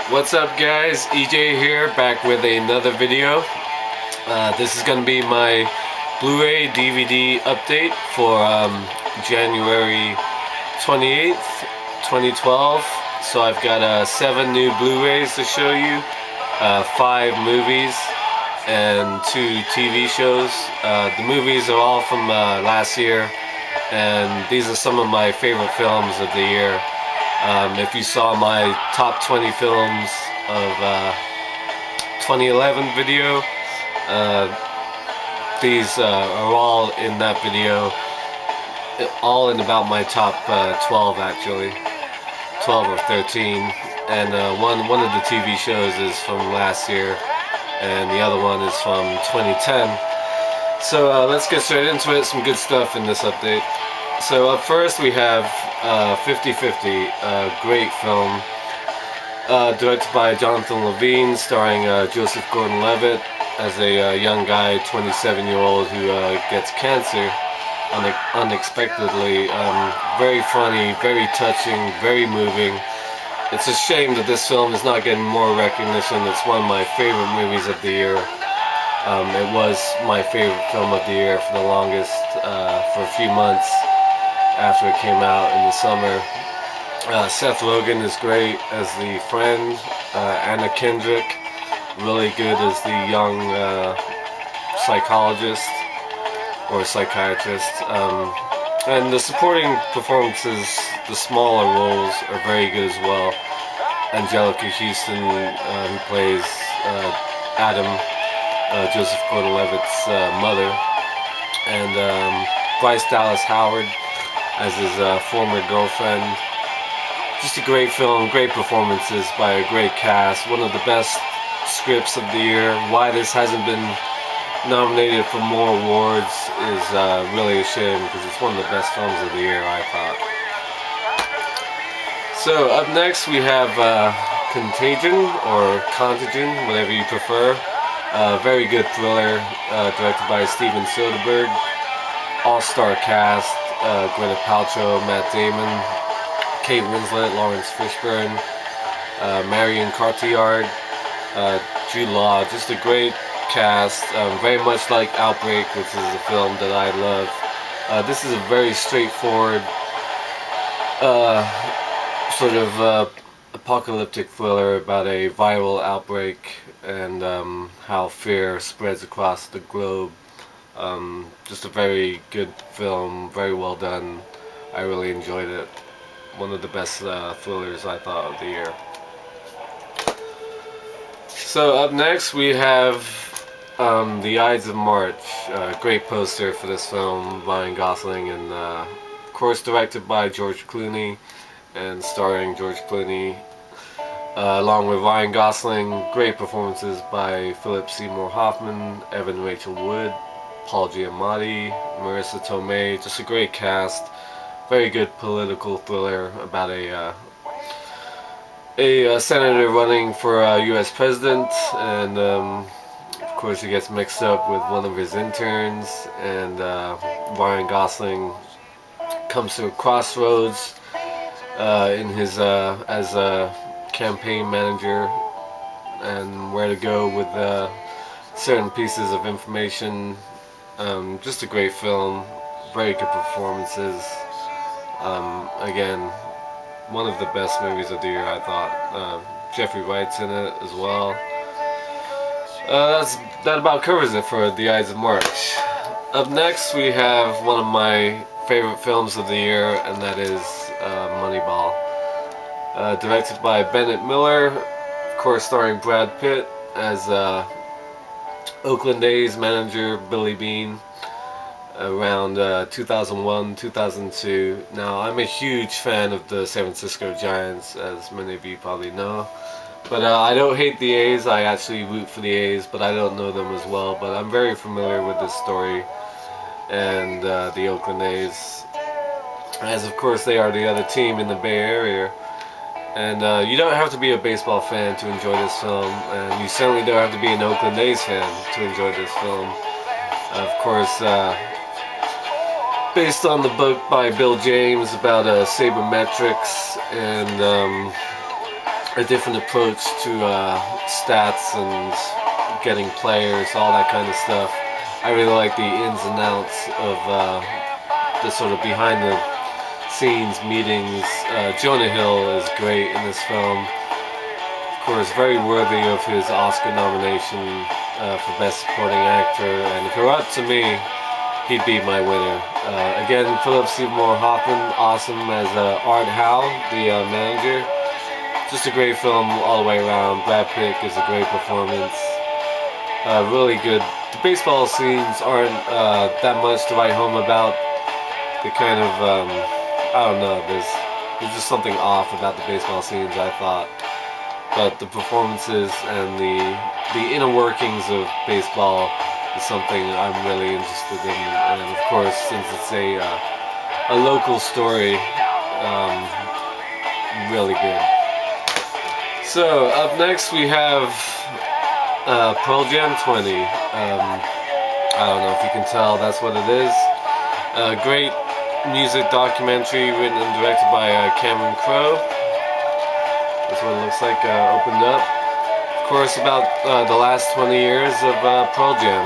What's up guys, EJ here, back with another video. This is going to be my Blu-ray DVD update for January 28th, 2012. So I've got 7 new Blu-rays to show you, 5 movies and 2 TV shows. The movies are all from last year, and these are some of my favorite films of the year. If you saw my top 20 films of 2011 video, these are all in that video, all in about my top 12 actually, 12 or 13, and one of the TV shows is from last year, and the other one is from 2010. So let's get straight into it. Some good stuff in this update. So up first we have 50/50, a great film, directed by Jonathan Levine, starring Joseph Gordon-Levitt as a young guy, 27-year-old, who gets cancer unexpectedly. Very funny, very touching, very moving. It's a shame that this film is not getting more recognition. It's one of my favorite movies of the year. It was my favorite film of the year for the longest, for a few months after it came out in the summer. Seth Rogen is great as the friend. Anna Kendrick, really good as the young psychologist or psychiatrist. And the supporting performances, the smaller roles, are very good as well. Angelica Houston, who plays Adam, Joseph Gordon-Levitt's mother, and Bryce Dallas Howard as his former girlfriend. Just a great film, great performances by a great cast, one of the best scripts of the year. Why this hasn't been nominated for more awards is really a shame, because it's one of the best films of the year, I thought. So up next we have Contagion, or Contagion, whatever you prefer. Very good thriller, directed by Steven Soderbergh. All-star cast. Gwyneth Paltrow, Matt Damon, Kate Winslet, Lawrence Fishburne, Marion Cotillard, Jude Law. Just a great cast, very much like Outbreak, which is a film that I love. This is a very straightforward sort of apocalyptic thriller about a viral outbreak and how fear spreads across the globe. Just a very good film, very well done. I really enjoyed it. One of the best thrillers, I thought, of the year. So up next we have The Ides of March. Great poster for this film, Ryan Gosling, and of course directed by George Clooney and starring George Clooney along with Ryan Gosling. Great performances by Philip Seymour Hoffman, Evan Rachel Wood, Paul Giamatti, Marissa Tomei. Just a great cast. Very good political thriller about a senator running for U.S. president, and of course he gets mixed up with one of his interns, and Ryan Gosling comes to a crossroads in his as a campaign manager, and where to go with certain pieces of information. Just a great film, very good performances. Again, one of the best movies of the year, I thought. Jeffrey Wright's in it as well. That about covers it for The Ides of March. Up next we have one of my favorite films of the year, and that is Moneyball. Directed by Bennett Miller, of course starring Brad Pitt as Oakland A's manager Billy Beane around 2001, 2002. Now, I'm a huge fan of the San Francisco Giants, as many of you probably know. But I don't hate the A's. I actually root for the A's, but I don't know them as well. But I'm very familiar with this story and the Oakland A's, as of course they are the other team in the Bay Area. And you don't have to be a baseball fan to enjoy this film, and you certainly don't have to be an Oakland A's fan to enjoy this film. Of course, based on the book by Bill James about sabermetrics and a different approach to stats and getting players, all that kind of stuff. I really like the ins and outs of the sort of behind the scenes meetings. Jonah Hill is great in this film. Of course, very worthy of his Oscar nomination for Best Supporting Actor. And if it were up to me, he'd be my winner. Again, Philip Seymour Hoffman, awesome as Art Howe, the manager. Just a great film all the way around. Brad Pitt gives a great performance. Really good. The baseball scenes aren't that much to write home about. They kind of, I don't know, there's just something off about the baseball scenes, I thought. But the performances and the inner workings of baseball is something I'm really interested in. And of course, since it's a local story, really good. So, up next we have Pearl Jam 20. I don't know if you can tell, that's what it is. A great music documentary written and directed by Cameron Crowe. That's what it looks like, opened up. Of course, about the last 20 years of Pearl Jam.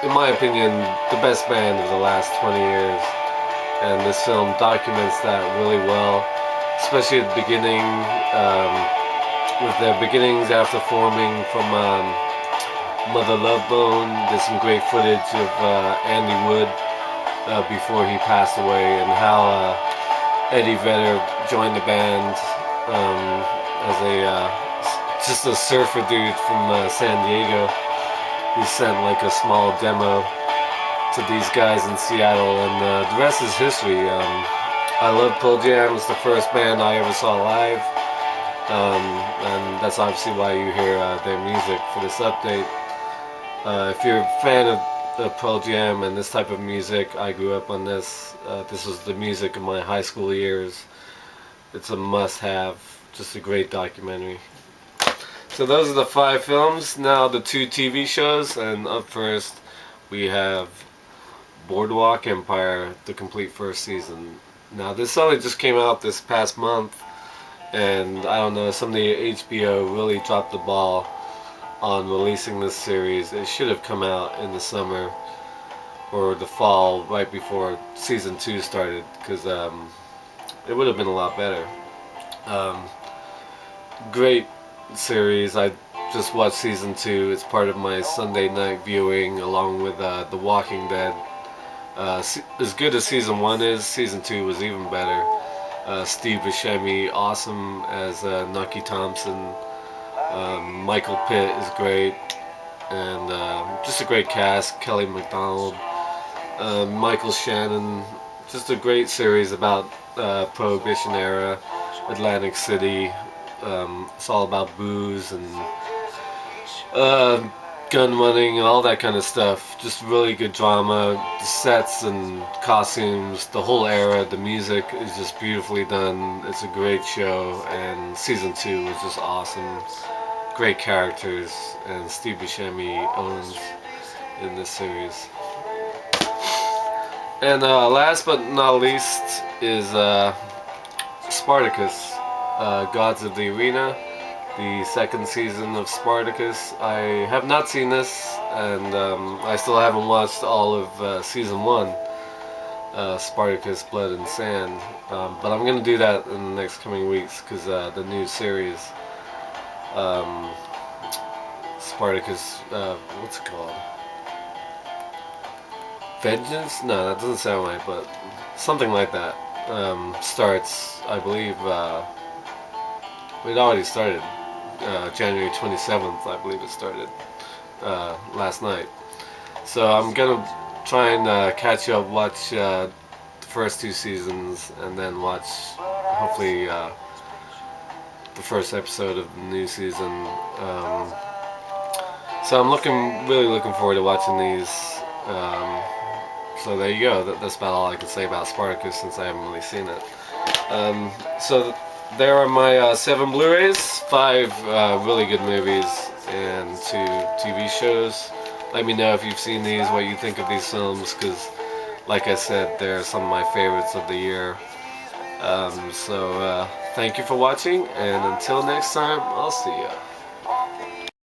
In my opinion, the best band of the last 20 years. And this film documents that really well, especially at the beginning, with their beginnings after forming from Mother Love Bone. There's some great footage of Andy Wood before he passed away, and how Eddie Vedder joined the band as just a surfer dude from San Diego. He sent like a small demo to these guys in Seattle, and the rest is history. I love Pearl Jam. It's the first band I ever saw live, and that's obviously why you hear their music for this update. If you're a fan of Pearl Jam and this type of music, I grew up on this. This was the music of my high school years. It's a must-have. Just a great documentary. So those are the 5 films. Now the 2 TV shows, and up first we have Boardwalk Empire, the complete first season. Now this only just came out this past month, and I don't know, somebody at HBO really dropped the ball on releasing this series. It should have come out in the summer or the fall, right before season 2 started, because it would have been a lot better. Great series. I just watched season 2. It's part of my Sunday night viewing, along with The Walking Dead. As good as season 1 is, season 2 was even better. Steve Buscemi, awesome as Nucky Thompson. Michael Pitt is great, and just a great cast. Kelly MacDonald, Michael Shannon. Just a great series about Prohibition era, Atlantic City. It's all about booze and gun running and all that kind of stuff. Just really good drama. The sets and costumes, the whole era, the music is just beautifully done. It's a great show, and season 2 was just awesome. Great characters, and Steve Buscemi owns in this series. And last but not least is Spartacus, Gods of the Arena, the second season of Spartacus. I have not seen this, and I still haven't watched all of season 1, Spartacus, Blood and Sand. But I'm going to do that in the next coming weeks, because the new series, Spartacus, what's it called? Vengeance? No, that doesn't sound right, but something like that. Starts, I believe, it already started. January 27th, I believe it started last night. So I'm gonna try and catch up, watch the first 2 seasons, and then watch, hopefully, the first episode of the new season. So I'm really looking forward to watching these. So there you go. That's about all I can say about Spartacus, since I haven't really seen it. So there are my 7 Blu-rays, 5 really good movies, and 2 TV shows. Let me know if you've seen these, what you think of these films, because like I said, they're some of my favorites of the year. So Thank you for watching, and until next time, I'll see ya.